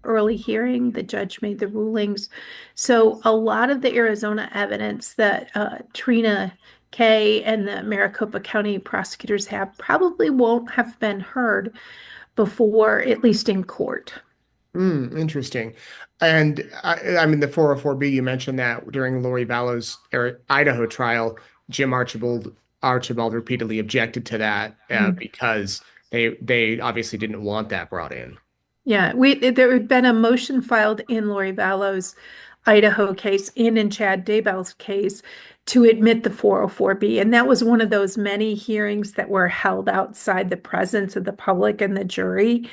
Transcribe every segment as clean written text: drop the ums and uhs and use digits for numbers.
early hearing. The judge made the rulings. So a lot of the Arizona evidence that Trina Kay and the Maricopa County prosecutors have probably won't have been heard before, at least in court. Interesting. And I mean, the 404B, you mentioned that during Lori Vallow's Idaho trial, Jim Archibald repeatedly objected to that because they obviously didn't want that brought in. Yeah, there had been a motion filed in Lori Vallow's Idaho case and in Chad Daybell's case to admit the 404B. And that was one of those many hearings that were held outside the presence of the public and the jury,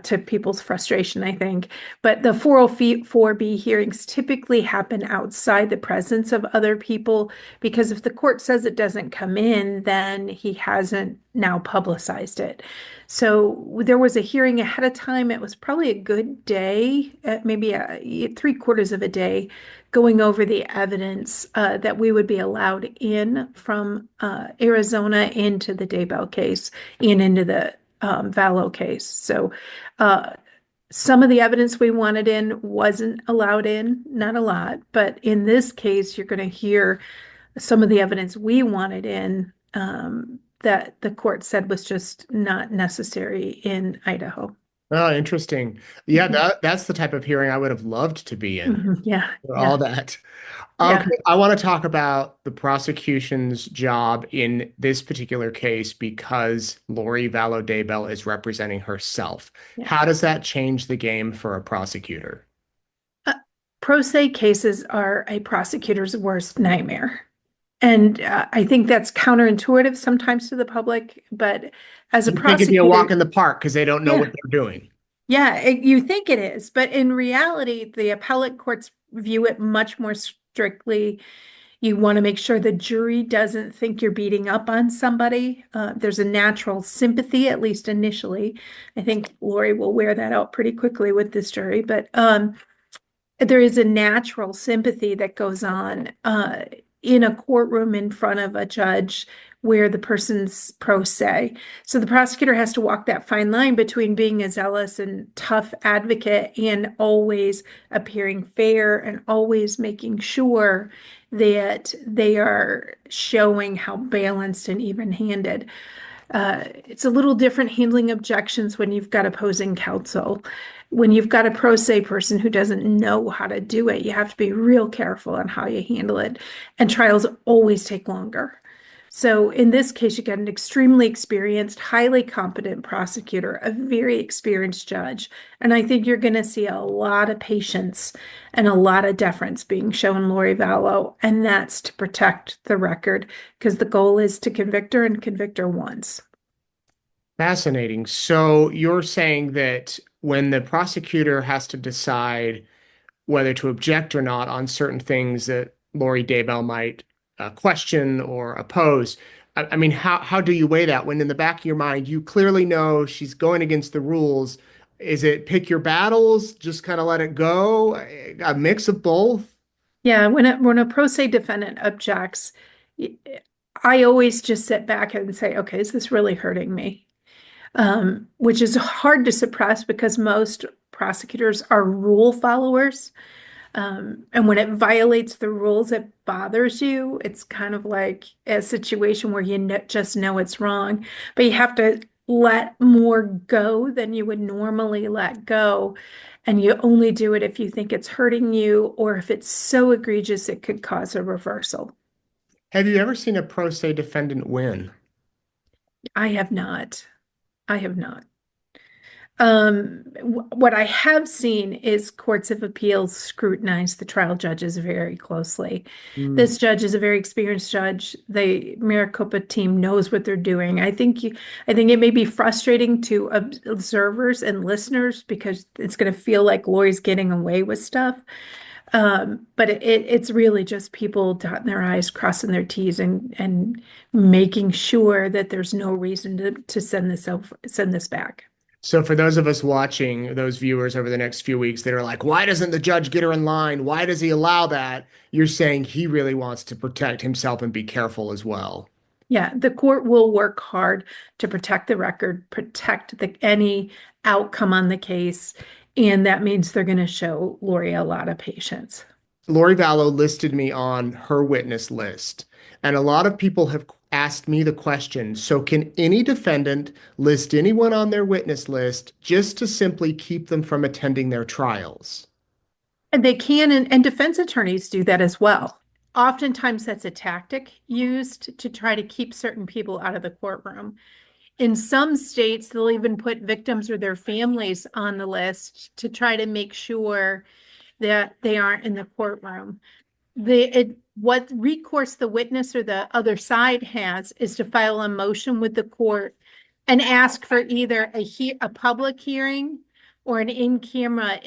to people's frustration, I think. But the 404B hearings typically happen outside the presence of other people because if the court says it doesn't come in, then he hasn't now publicized it. So there was a hearing ahead of time. It was probably a good day, maybe three-quarters of a day, going over the evidence that we would be allowed in from Arizona into the Daybell case and into the Vallow case. So some of the evidence we wanted in wasn't allowed in, not a lot, but in this case, you're going to hear some of the evidence we wanted in that the court said was just not necessary in Idaho. Oh, interesting. Yeah, Mhm. that's the type of hearing I would have loved to be in. Mhm. Yeah, All yeah, that. yeah, Okay, I want to talk about the prosecution's job in this particular case because Lori Vallow Daybell is representing herself. yeah. How does that change the game for a prosecutor? Uh, Pro se cases are a prosecutor's worst nightmare. And I think that's counterintuitive sometimes to the public, but as a You think it'd be a prosecutor, walk in the park because they don't know what yeah, they're doing. yeah, you think it is, but in reality, the appellate courts view it much more strictly. You want to make sure the jury doesn't think you're beating up on somebody. There's a natural sympathy, at least initially. I think Lori will wear that out pretty quickly with this jury, but there is a natural sympathy that goes on in a courtroom in front of a judge where the person's pro se. So the prosecutor has to walk that fine line between being a zealous and tough advocate and always appearing fair and always making sure that they are showing how balanced and even-handed. It's a little different handling objections when you've got opposing counsel. When you've got a pro se person who doesn't know how to do it, you have to be real careful on how you handle it. And trials always take longer. So in this case, you got an extremely experienced, highly competent prosecutor, a very experienced judge. And I think you're going to see a lot of patience and a lot of deference being shown Lori Vallow. And that's to protect the record because the goal is to convict her and convict her once. Fascinating. So you're saying that when the prosecutor has to decide whether to object or not on certain things that Lori Daybell might question or oppose. I mean, how do you weigh that when in the back of your mind you clearly know she's going against the rules? Is it pick your battles, just kind of let it go, a mix of both? Yeah, when a pro se defendant objects, I always just sit back and say, okay, is this really hurting me? Which is hard to suppress because most prosecutors are rule followers. And when it violates the rules, it bothers you. It's kind of like a situation where you just know it's wrong, but you have to let more go than you would normally let go. And you only do it if you think it's hurting you or if it's so egregious it could cause a reversal. Have you ever seen a pro se defendant win? I have not. I have not. What I have seen is courts of appeals scrutinize the trial judges very closely. Mm. This judge is a very experienced judge. The Maricopa team knows what they're doing. I think it may be frustrating to observers and listeners because it's going to feel like Lori's getting away with stuff. But it's really just people dotting their I's, crossing their T's, and making sure that there's no reason to send this back. So for those of us watching, those viewers over the next few weeks that are like, why doesn't the judge get her in line? Why does he allow that? You're saying he really wants to protect himself and be careful as well. Yeah, the court will work hard to protect the record, protect any outcome on the case, And that means they're going to show Lori a lot of patience. Lori Vallow listed me on her witness list, and a lot of people have asked me the question, so can any defendant list anyone on their witness list just to simply keep them from attending their trials? And they can, and defense attorneys do that as well. Oftentimes, that's a tactic used to try to keep certain people out of the courtroom. In some states, they'll even put victims or their families on the list to try to make sure that they aren't in the courtroom. What recourse the witness or the other side has is to file a motion with the court and ask for either a public hearing or an in-camera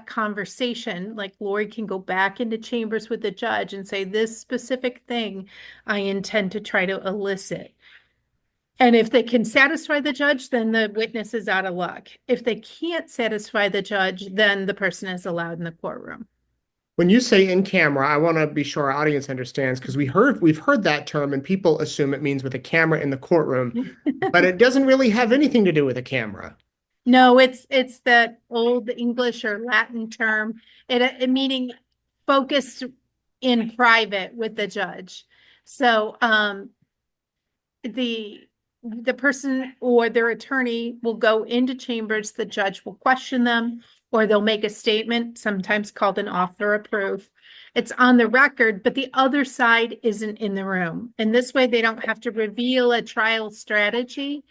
conversation. Like Lori can go back into chambers with the judge and say, this specific thing I intend to try to elicit. And if they can satisfy the judge, then the witness is out of luck. If they can't satisfy the judge, then the person is allowed in the courtroom. When you say in camera, I want to be sure our audience understands because we've heard that term and people assume it means with a camera in the courtroom, but it doesn't really have anything to do with a camera. No, it's that old English or Latin term, it meaning focused in private with the judge. So the person or their attorney will go into chambers, the judge will question them, or they'll make a statement, sometimes called an offer of proof. It's on the record, but the other side isn't in the room. And this way they don't have to reveal a trial strategy,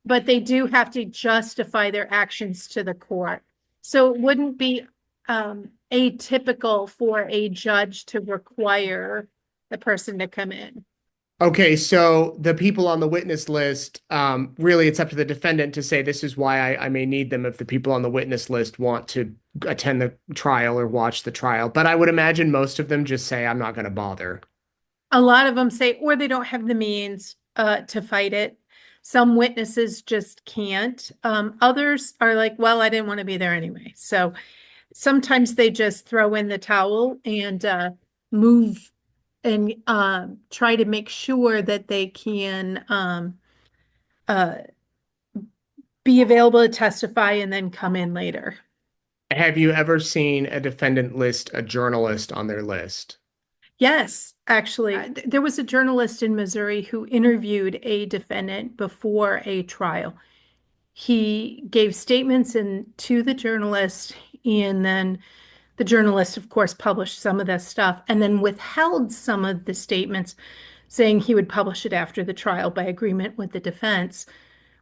but they do have to justify their actions to the court. So it wouldn't be atypical for a judge to require the person to come in. Okay, so the people on the witness list, really it's up to the defendant to say this is why I may need them if the people on the witness list want to attend the trial or watch the trial. But I would imagine most of them just say, I'm not going to bother. A lot of them say, or they don't have the means to fight it. Some witnesses just can't. Others are like, well, I didn't want to be there anyway. So sometimes they just throw in the towel and move and try to make sure that they can uh, be available to testify and then come in later. Have you ever seen a defendant list a journalist on their list? Yes, actually, there was a journalist in Missouri who interviewed a defendant before a trial. He gave statements to the journalist, and then the journalist, of course, published some of that stuff and then withheld some of the statements, saying he would publish it after the trial by agreement with the defense.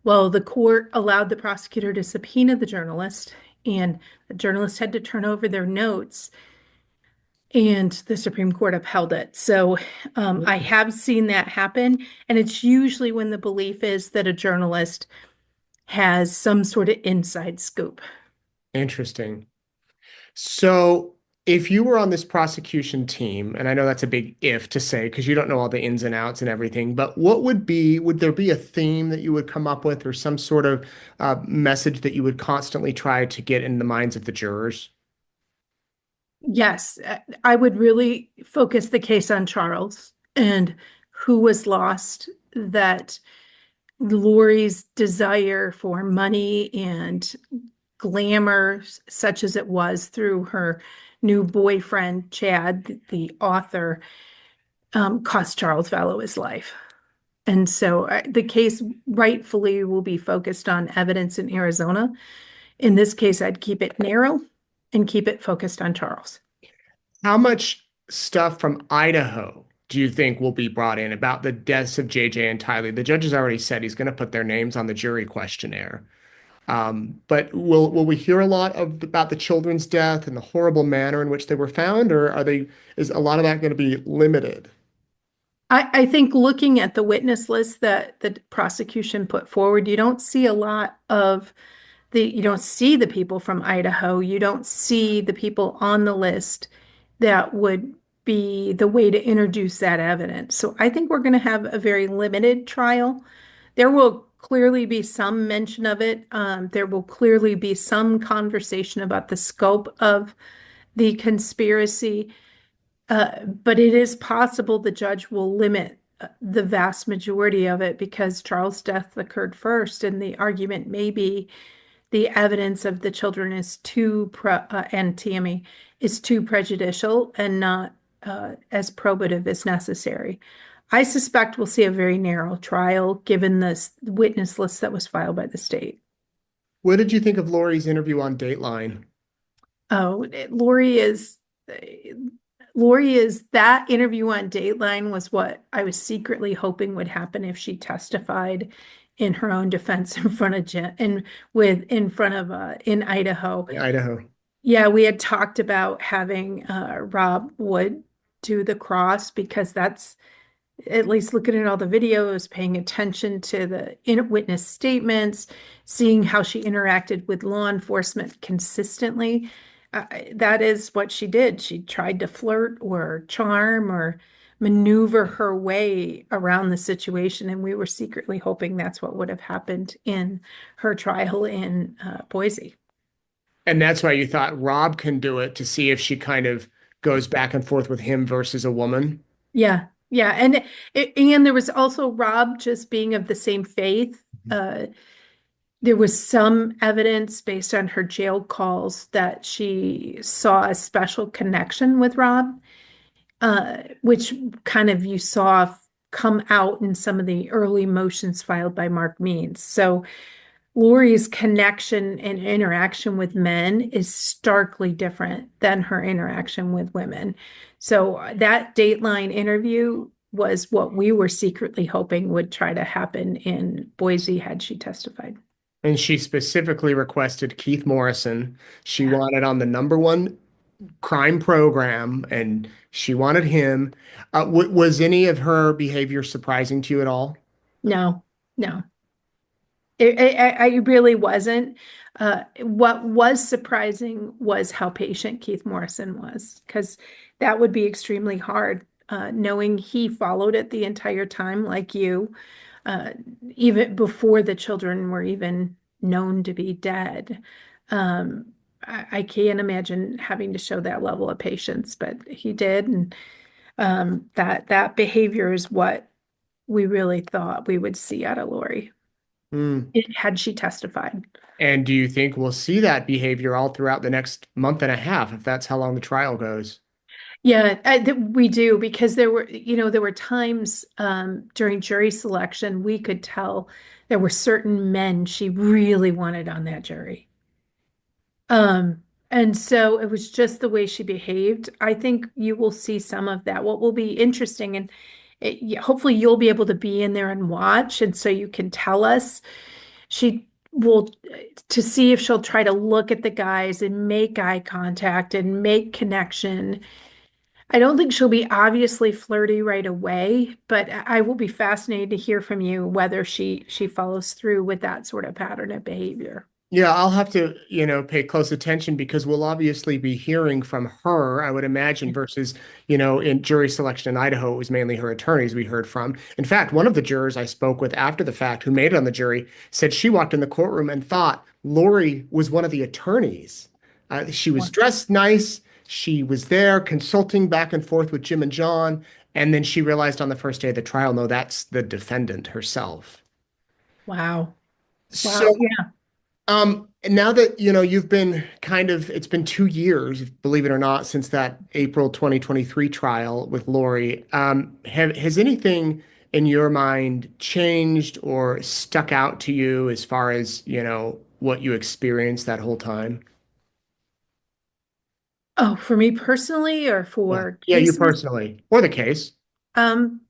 Well, the court allowed the prosecutor to subpoena the journalist, and the journalist had to turn over their notes, and the Supreme Court upheld it. So I have seen that happen, and it's usually when the belief is that a journalist has some sort of inside scoop. Interesting. So, if you were on this prosecution team, and I know that's a big if to say because you don't know all the ins and outs and everything, but would there be a theme that you would come up with or some sort of message that you would constantly try to get in the minds of the jurors? Yes, I would really focus the case on Charles and who was lost, that Lori's desire for money and glamour, such as it was through her new boyfriend, Chad, the author, cost Charles Vallow his life. And so the case rightfully will be focused on evidence in Arizona. In this case, I'd keep it narrow and keep it focused on Charles. How much stuff from Idaho do you think will be brought in about the deaths of JJ and Tylee? The judge has already said he's going to put their names on the jury questionnaire. But will we hear a lot about the children's death and the horrible manner in which they were found, or is a lot of that going to be limited? I think looking at the witness list that the prosecution put forward, you don't see a lot of you don't see the people from Idaho. You don't see the people on the list that would be the way to introduce that evidence. So I think we're going to have a very limited trial. There will clearly be some mention of it. There will clearly be some conversation about the scope of the conspiracy. But it is possible the judge will limit the vast majority of it because Charles' death occurred first, and the argument may be the evidence of the children is and Tammy is too prejudicial and not as probative as necessary. I suspect we'll see a very narrow trial given this witness list that was filed by the state. What did you think of Lori's interview on Dateline? Oh, Lori is that interview on Dateline was what I was secretly hoping would happen if she testified in her own defense in front of in Idaho. Idaho. Yeah, we had talked about having Rob Wood do the cross because that's at least looking at all the videos, paying attention to the witness statements, seeing how she interacted with law enforcement consistently. That is what she did. She tried to flirt or charm or maneuver her way around the situation, and we were secretly hoping that's what would have happened in her trial in Boise. And that's why you thought Rob can do it to see if she kind of goes back and forth with him versus a woman. Yeah, yeah, and there was also Rob just being of the same faith. There was some evidence based on her jail calls that she saw a special connection with Rob, which kind of you saw come out in some of the early motions filed by Mark Means. So Lori's connection and interaction with men is starkly different than her interaction with women. So that Dateline interview was what we were secretly hoping would try to happen in Boise had she testified. And she specifically requested Keith Morrison. She Yeah. wanted on the number one crime program, and she wanted him. Was any of her behavior surprising to you at all? No, no. I really wasn't. What was surprising was how patient Keith Morrison was, because that would be extremely hard, knowing he followed it the entire time, like you, uh, even before the children were even known to be dead. I can't imagine having to show that level of patience, but he did, and that behavior is what we really thought we would see out of Lori Hmm. had she testified. And do you think we'll see that behavior all throughout the next month and a half, if that's how long the trial goes? Yeah, we do because there were times during jury selection we could tell there were certain men she really wanted on that jury. And so it was just the way she behaved. I think you will see some of that. What will be interesting, and hopefully you'll be able to be in there and watch, and so you can tell us. She will to see if she'll try to look at the guys and make eye contact and make connection. I don't think she'll be obviously flirty right away, but I will be fascinated to hear from you whether she follows through with that sort of pattern of behavior. Yeah, I'll have to, pay close attention because we'll obviously be hearing from her, I would imagine, versus, in jury selection in Idaho, it was mainly her attorneys we heard from. In fact, one of the jurors I spoke with after the fact who made it on the jury said she walked in the courtroom and thought Lori was one of the attorneys. She was dressed nice. She was there consulting back and forth with Jim and John. And then she realized on the first day of the trial, no, that's the defendant herself. Wow. So Wow. Yeah. now that you've been it's been 2 years, believe it or not, since that April 2023 trial with Lori. Has anything in your mind changed or stuck out to you as far as, what you experienced that whole time? Oh, for me personally or Yeah. for Yeah, you cases? personally, or the case. Um,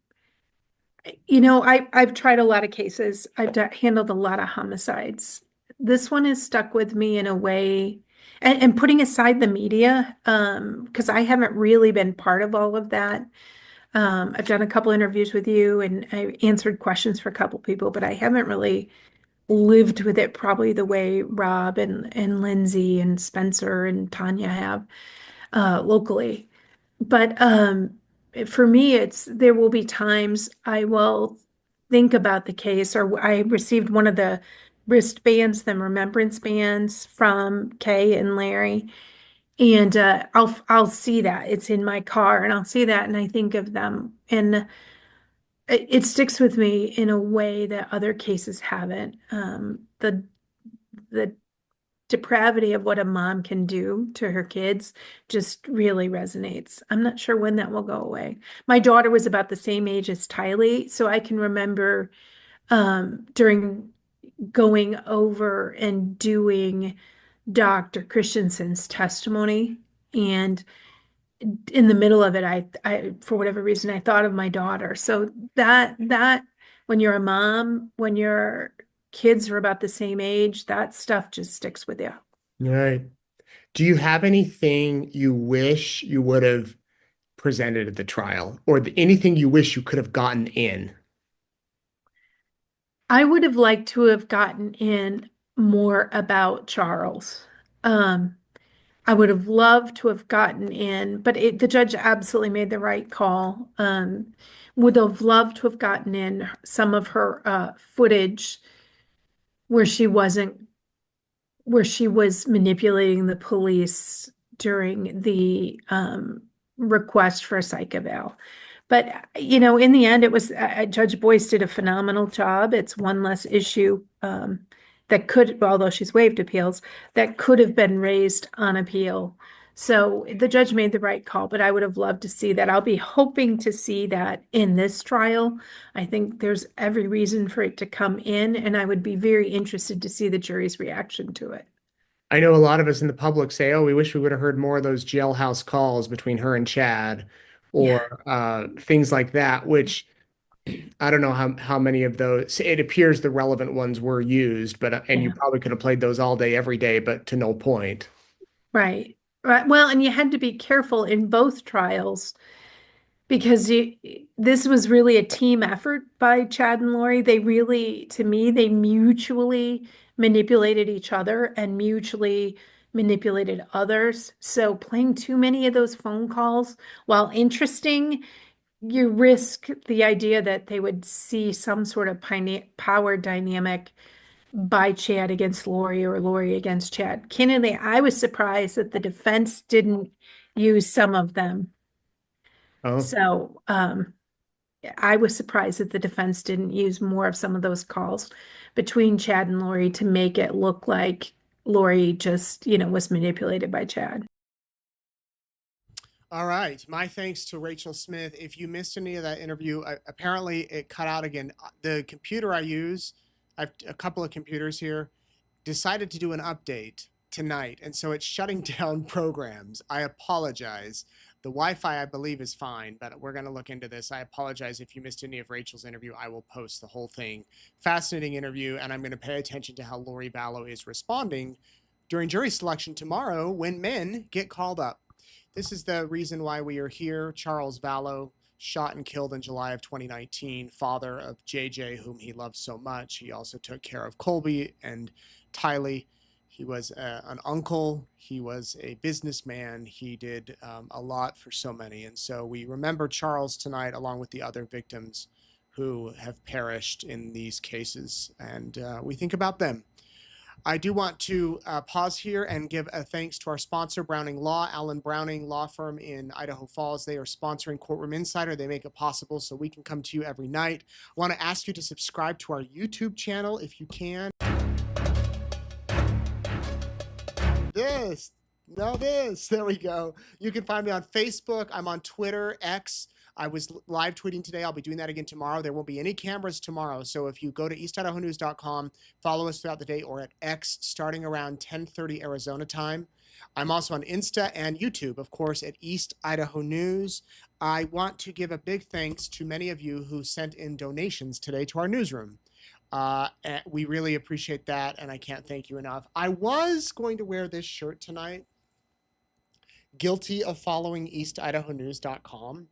I've tried a lot of cases. Handled a lot of homicides. This one has stuck with me in a way, and putting aside the media, because I haven't really been part of all of that. I've done a couple interviews with you and I answered questions for a couple people, but I haven't really lived with it probably the way Rob and Lindsay and Spencer and Tanya have locally. But for me, it's there will be times I will think about the case, or I received one of the wristbands, the remembrance bands from Kay and Larry, and I'll see that it's in my car, and I'll see that, and I think of them, and it sticks with me in a way that other cases haven't. The depravity of what a mom can do to her kids just really resonates. I'm not sure when that will go away. My daughter was about the same age as Tylee, so I can remember during going over and doing Dr. Christensen's testimony, and in the middle of it, I for whatever reason, I thought of my daughter. So that when you're a mom, when your kids are about the same age, that stuff just sticks with you. Right. Do you have anything you wish you would have presented at the trial, or anything you wish you could have gotten in? I would have liked to have gotten in more about Charles. Um, I would have loved to have gotten in, but the judge absolutely made the right call. Would have loved to have gotten in some of her footage where she wasn't, where she was manipulating the police during the request for a psych eval. But, in the end, it was Judge Boyce did a phenomenal job. It's one less issue that could, although she's waived appeals, that could have been raised on appeal. So the judge made the right call, but I would have loved to see that. I'll be hoping to see that in this trial. I think there's every reason for it to come in, and I would be very interested to see the jury's reaction to it. I know a lot of us in the public say, "Oh, we wish we would have heard more of those jailhouse calls between her and Chad," Yeah, or things like that, which I don't know how many of those. It appears the relevant ones were used, but and you yeah, probably could have played those all day, every day, but to no point. right. Right. Well, and you had to be careful in both trials because this was really a team effort by Chad and Lori. They really, to me, they mutually manipulated each other and mutually manipulated others. So playing too many of those phone calls, while interesting, you risk the idea that they would see some sort of power dynamic by Chad against Lori or Lori against Chad. Candidly, I was surprised that the defense didn't use some of them. Oh, So I was surprised that the defense didn't use more of some of those calls between Chad and Lori to make it look like Lori just, was manipulated by Chad. all right. My thanks to Rachel Smith. If you missed any of that interview, apparently it cut out again. The computer I use, I've a couple of computers here, decided to do an update tonight, and so it's shutting down programs. I apologize. The Wi-Fi, I believe, is fine, but we're going to look into this. I apologize if you missed any of Rachel's interview. I will post the whole thing. Fascinating interview, and I'm going to pay attention to how Lori Vallow is responding during jury selection tomorrow when men get called up. This is the reason why we are here. Charles Vallow, shot and killed in July of 2019, father of JJ, whom he loved so much. He also took care of Colby and Tylee. He was an uncle. He was a businessman. He did a lot for so many. And so we remember Charles tonight, along with the other victims who have perished in these cases. And we think about them. I do want to pause here and give a thanks to our sponsor, Browning Law, Allen Browning Law Firm in Idaho Falls. They are sponsoring Courtroom Insider. They make it possible so we can come to you every night. I want to ask you to subscribe to our YouTube channel if you can. There we go. You can find me on Facebook. I'm on Twitter, X. I was live tweeting today. I'll be doing that again tomorrow. There won't be any cameras tomorrow. So if you go to eastidahonews.com, follow us throughout the day, or at X starting around 10:30 Arizona time. I'm also on Insta and YouTube, of course, at East Idaho News. I want to give a big thanks to many of you who sent in donations today to our newsroom. We really appreciate that, and I can't thank you enough. I was going to wear this shirt tonight, guilty of following eastidahonews.com.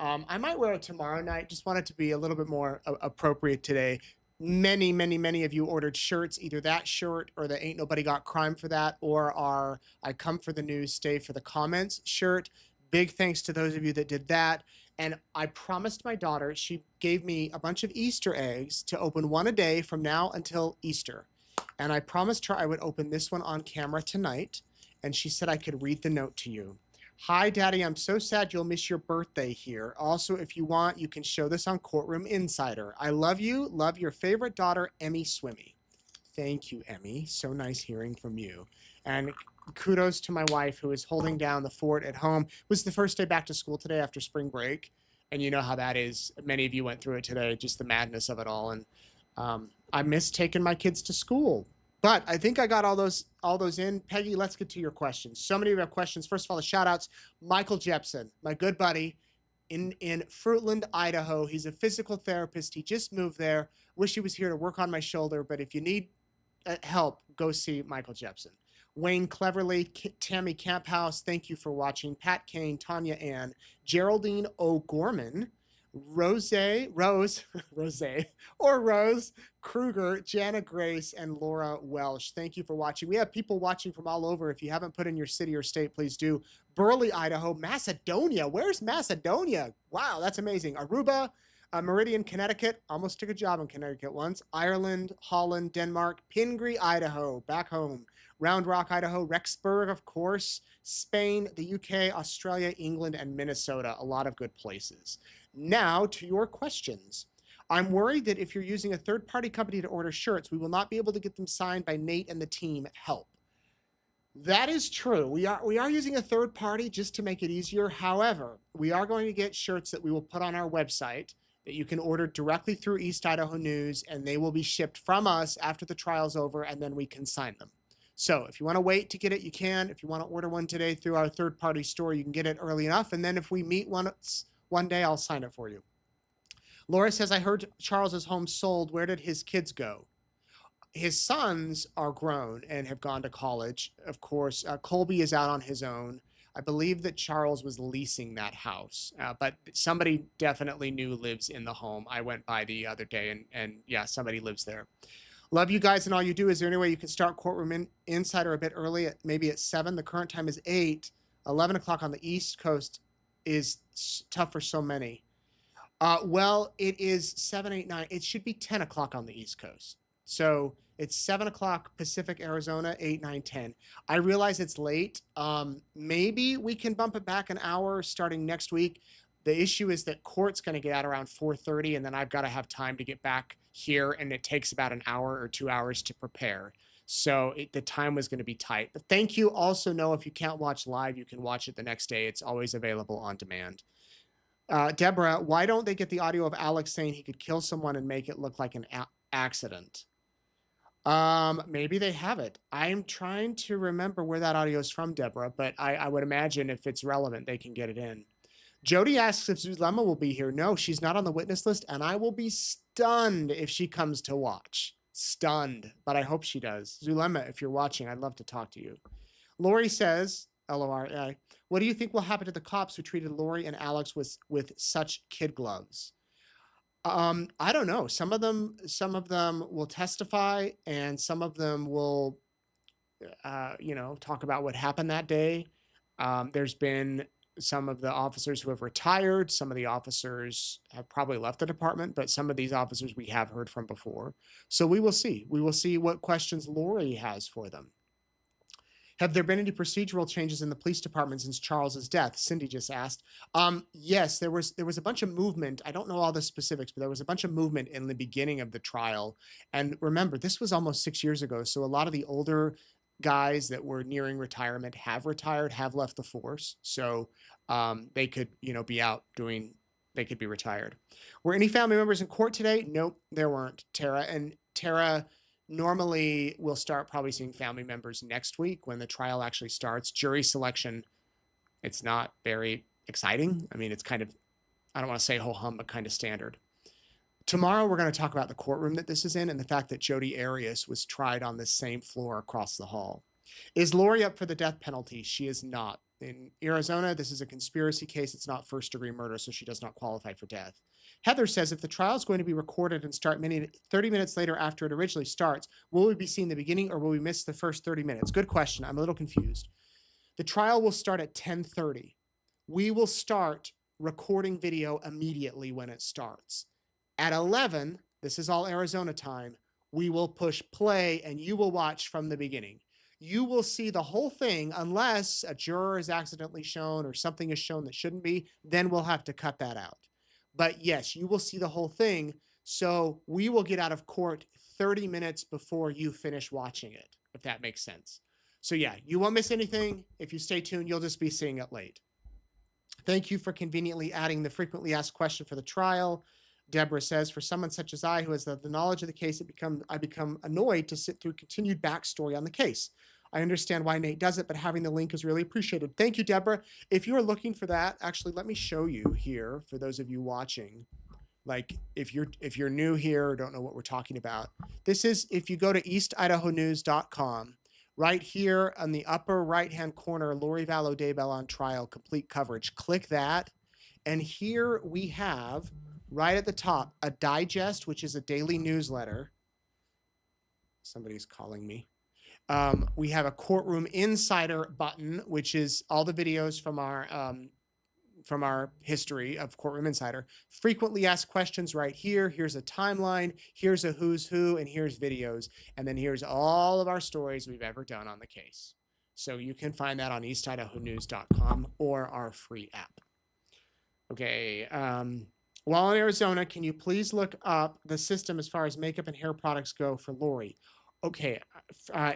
I might wear it tomorrow night. Just want it to be a little bit more appropriate today. Many of you ordered shirts, either that shirt or the Ain't Nobody Got Crime for That, or our I Come for the News, Stay for the Comments shirt. Big thanks to those of you that did that. And I promised my daughter, she gave me a bunch of Easter eggs to open one a day from now until Easter. And I promised her I would open this one on camera tonight. And she said I could read the note to you. Hi, Daddy, I'm so sad you'll miss your birthday here. Also, if you want, you can show this on Courtroom Insider. I love you. Love your favorite daughter, Emmy Swimmy. Thank you, Emmy. So nice hearing from you. And kudos to my wife who is holding down the fort at home. It was the first day back to school today after spring break. And you know how that is. Many of you went through it today, just the madness of it all. And I miss taking my kids to school. But I think I got all those in. Peggy, let's get to your questions. So many of you have questions. First of all, the shout outs. Michael Jepson, my good buddy in Fruitland, Idaho. He's a physical therapist. He just moved there. Wish he was here to work on my shoulder, but if you need help, go see Michael Jepson. Wayne Cleverly, Tammy Camphouse, thank you for watching. Pat Kane, Tanya Ann, Geraldine O'Gorman, Rose Kruger, Jana Grace, and Laura Welsh. Thank you for watching. We have people watching from all over. If you haven't put in your city or state, please do. Burley, Idaho, Macedonia. Where's Macedonia? Wow, that's amazing. Aruba, Meridian, Connecticut. Almost took a job in Connecticut once. Ireland, Holland, Denmark, Pingree, Idaho, back home. Round Rock, Idaho, Rexburg, of course, Spain, the UK, Australia, England, and Minnesota. A lot of good places. Now to your questions. I'm worried that if you're using a third-party company to order shirts, we will not be able to get them signed by Nate and the team. Help. That is true. We are using a third party just to make it easier. However, we are going to get shirts that we will put on our website that you can order directly through East Idaho News, and they will be shipped from us after the trial's over, and then we can sign them. So if you want to wait to get it, you can. If you want to order one today through our third-party store, you can get it early enough, and then if we meet one day, I'll sign it for you. Laura says, I heard Charles's home sold. Where did his kids go? His sons are grown and have gone to college. Of course, Colby is out on his own. I believe that Charles was leasing that house, but somebody definitely new lives in the home. I went by the other day, and yeah, somebody lives there. Love you guys and all you do. Is there any way you can start Courtroom Insider a bit early, maybe at 7? The current time is 8. 11 o'clock on the East Coast is tough for so many. Well, it is 7, 8, 9. It should be 10 o'clock on the East Coast. So it's 7 o'clock Pacific, Arizona, 8, 9, 10. I realize it's late. Maybe we can bump it back an hour starting next week. The issue is that court's going to get out around 4:30, and then I've got to have time to get back here, and it takes about an hour or 2 hours to prepare. So the time was going to be tight. But thank you. Also know if you can't watch live, you can watch it the next day. It's always available on demand. Deborah, why don't they get the audio of Alex saying he could kill someone and make it look like an accident? Maybe they have it. I'm trying to remember where that audio is from, Deborah, but I would imagine if it's relevant, they can get it in. Jody asks if Zulema will be here. No, she's not on the witness list, and I will be stunned if she comes to watch. Stunned, but I hope she does. Zulema, if you're watching, I'd love to talk to you. Lori says, Lori, what do you think will happen to the cops who treated Lori and Alex with such kid gloves? I don't know. Some of them will testify, and some of them will, talk about what happened that day. There's been some of the officers who have retired. Some of the officers have probably left the department, but some of these officers we have heard from before. So we will see. We will see what questions Lori has for them. Have there been any procedural changes in the police department since Charles's death? Cindy just asked. Yes, there was a bunch of movement. I don't know all the specifics, but there was a bunch of movement in the beginning of the trial. And remember, this was almost 6 years ago. So a lot of the older guys that were nearing retirement have retired, have left the force. So they could, be out doing, they could be retired. Were any family members in court today? Nope, there weren't, Tara. And Tara, normally we'll start probably seeing family members next week when the trial actually starts. Jury selection, it's not very exciting. I mean, it's kind of, I don't want to say ho-hum, but kind of standard. Tomorrow, we're going to talk about the courtroom that this is in and the fact that Jodi Arias was tried on the same floor across the hall. Is Lori up for the death penalty? She is not. In Arizona, this is a conspiracy case. It's not first-degree murder, so she does not qualify for death. Heather says, if the trial is going to be recorded and start 30 minutes later after it originally starts, will we be seeing the beginning or will we miss the first 30 minutes? Good question. I'm a little confused. The trial will start at 10:30. We will start recording video immediately when it starts. At 11, this is all Arizona time, we will push play and you will watch from the beginning. You will see the whole thing unless a juror is accidentally shown or something is shown that shouldn't be, then we'll have to cut that out. But yes, you will see the whole thing. So we will get out of court 30 minutes before you finish watching it, if that makes sense. So yeah, you won't miss anything. If you stay tuned, you'll just be seeing it late. Thank you for conveniently adding the frequently asked question for the trial. Deborah says, for someone such as I who has the knowledge of the case, I become annoyed to sit through continued backstory on the case. I understand why Nate does it, but having the link is really appreciated. Thank you, Deborah. If you are looking for that, actually, let me show you here for those of you watching. Like if you're new here or don't know what we're talking about, this is if you go to eastidahonews.com, right here on the upper right-hand corner, Lori Vallow Daybell on trial, complete coverage. Click that. And here we have right at the top, a digest, which is a daily newsletter. Somebody's calling me. We have a Courtroom Insider button, which is all the videos from our history of Courtroom Insider. Frequently asked questions right here. Here's a timeline. Here's a who's who, and here's videos. And then here's all of our stories we've ever done on the case. So you can find that on eastidahonews.com or our free app. Okay. While in Arizona, can you please look up the system as far as makeup and hair products go for Lori? Okay.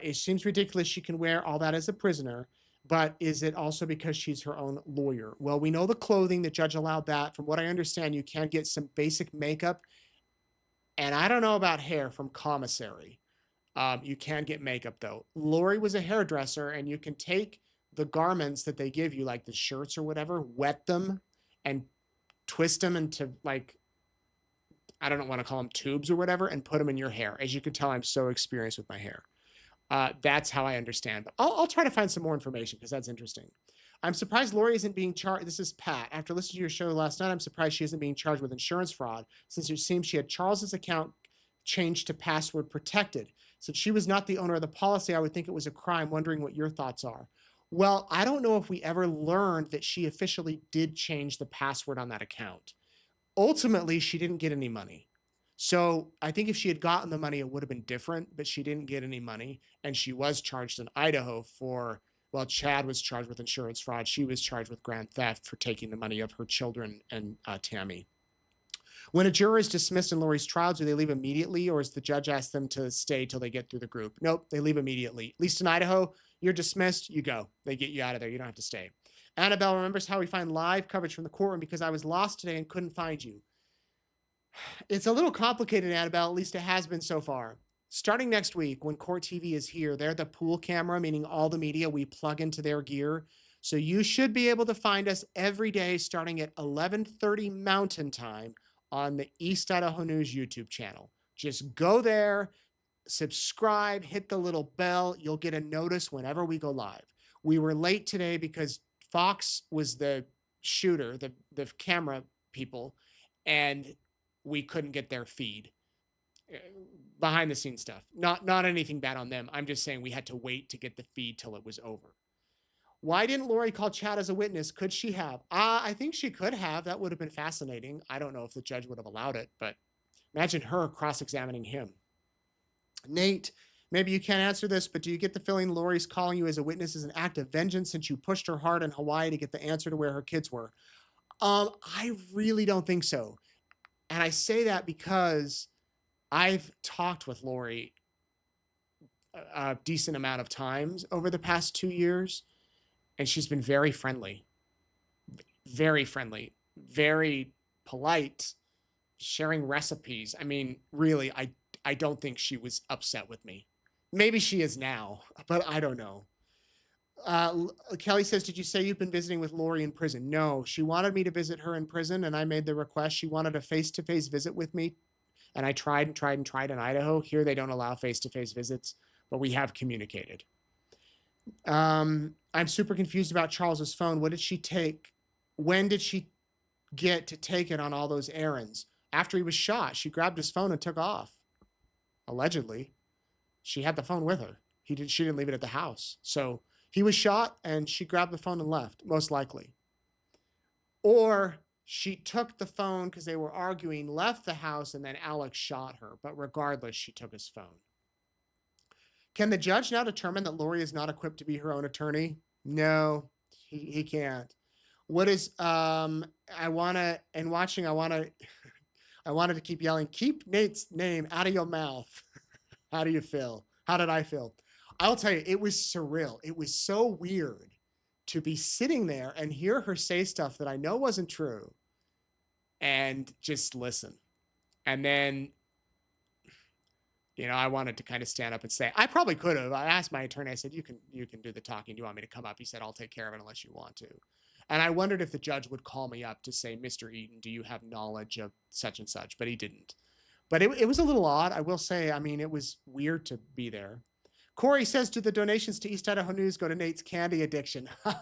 It seems ridiculous she can wear all that as a prisoner, but is it also because she's her own lawyer? Well, we know the clothing, the judge allowed that. From what I understand, you can get some basic makeup. And I don't know about hair from commissary. You can get makeup, though. Lori was a hairdresser, and you can take the garments that they give you, like the shirts or whatever, wet them, and twist them into, like, I don't want to call them tubes or whatever, and put them in your hair. As you can tell, I'm so experienced with my hair. That's how I understand. But I'll try to find some more information because that's interesting. I'm surprised Lori isn't being charged. This is Pat. After listening to your show last night, I'm surprised she isn't being charged with insurance fraud since it seems she had Charles's account changed to password protected. Since she was not the owner of the policy, I would think it was a crime. Wondering what your thoughts are. Well, I don't know if we ever learned that she officially did change the password on that account. Ultimately, she didn't get any money. So I think if she had gotten the money, it would have been different, but she didn't get any money. And she was charged in Idaho for, well, Chad was charged with insurance fraud. She was charged with grand theft for taking the money of her children and Tammy. When a juror is dismissed in Lori's trial, do they leave immediately, or does the judge ask them to stay till they get through the group? Nope, they leave immediately. At least in Idaho, you're dismissed, you go. They get you out of there. You don't have to stay. Annabelle remembers how we find live coverage from the courtroom because I was lost today and couldn't find you. It's a little complicated, Annabelle, at least it has been so far. Starting next week, when Court TV is here, they're the pool camera, meaning all the media we plug into their gear. So you should be able to find us every day starting at 11:30 Mountain Time on the East Idaho News YouTube channel. Just go there, subscribe, hit the little bell. You'll get a notice whenever we go live. We were late today because Fox was the shooter, the camera people, and we couldn't get their feed. Behind the scenes stuff. Not anything bad on them. I'm just saying we had to wait to get the feed till it was over. Why didn't Lori call Chad as a witness? Could she have? I think she could have. That would have been fascinating. I don't know if the judge would have allowed it, but imagine her cross-examining him. Nate, maybe you can't answer this, but do you get the feeling Lori's calling you as a witness as an act of vengeance since you pushed her hard in Hawaii to get the answer to where her kids were? I really don't think so. And I say that because I've talked with Lori a decent amount of times over the past 2 years, and she's been very friendly, very polite, sharing recipes. I mean, really, I don't think she was upset with me. Maybe she is now, but I don't know. Kelly says, did you say you've been visiting with Lori in prison? No, she wanted me to visit her in prison, and I made the request. She wanted a face-to-face visit with me, and I tried in Idaho. Here, they don't allow face-to-face visits, but we have communicated. I'm super confused about Charles's phone. What did she take? When did she get to take it on all those errands? After he was shot, she grabbed his phone and took off. Allegedly. She had the phone with her. She didn't leave it at the house. So he was shot and she grabbed the phone and left, most likely. Or she took the phone because they were arguing, left the house, and then Alex shot her. But regardless, she took his phone. Can the judge now determine that Lori is not equipped to be her own attorney? No, he can't. What is, I want to I wanted to keep yelling, keep Nate's name out of your mouth. How do you feel? How did I feel? I'll tell you, it was surreal. It was so weird to be sitting there and hear her say stuff that I know wasn't true and just listen. And then, I wanted to kind of stand up and say, I probably could have. I asked my attorney, I said, you can do the talking. Do you want me to come up? He said, I'll take care of it unless you want to. And I wondered if the judge would call me up to say, Mr. Eaton, do you have knowledge of such and such? But he didn't. But it was a little odd, I will say. I mean, it was weird to be there. Corey says, do the donations to East Idaho News go to Nate's candy addiction? No,